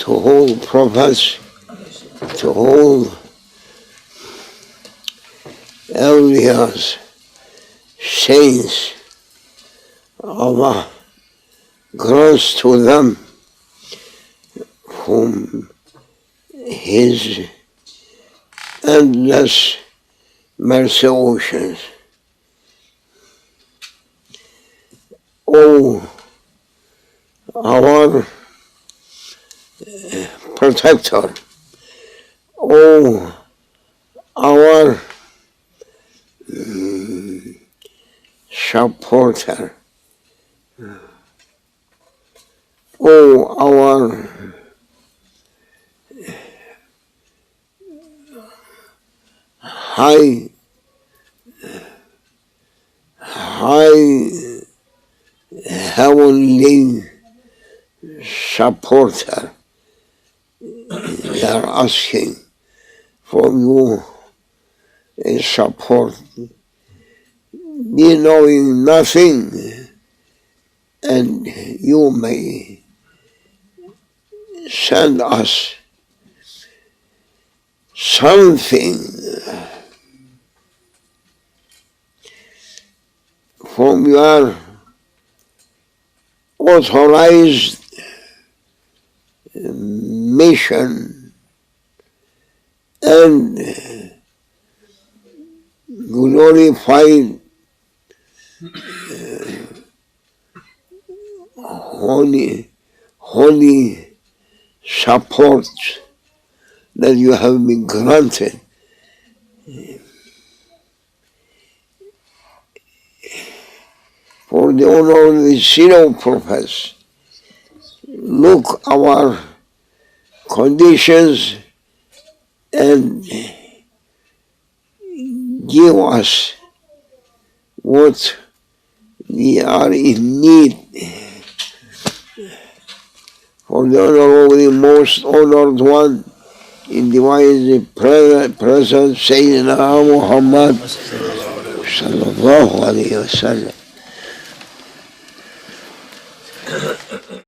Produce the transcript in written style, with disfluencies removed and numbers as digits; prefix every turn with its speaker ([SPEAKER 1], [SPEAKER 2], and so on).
[SPEAKER 1] to all prophets, to all awliyas, saints. Allah grants to them from His endless mercy oceans. O our protector, O our supporter, O our high heavenly supporter, we are asking for you a support, be knowing nothing, and you may send us something from your authorized mission and glorified holy support that you have been granted. For the honor of the zero prophets, look our conditions and give us what we are in need. For the honor of the most honored one, in divine presence, Sayyidina Muhammad sallallahu alayhi wa sallam.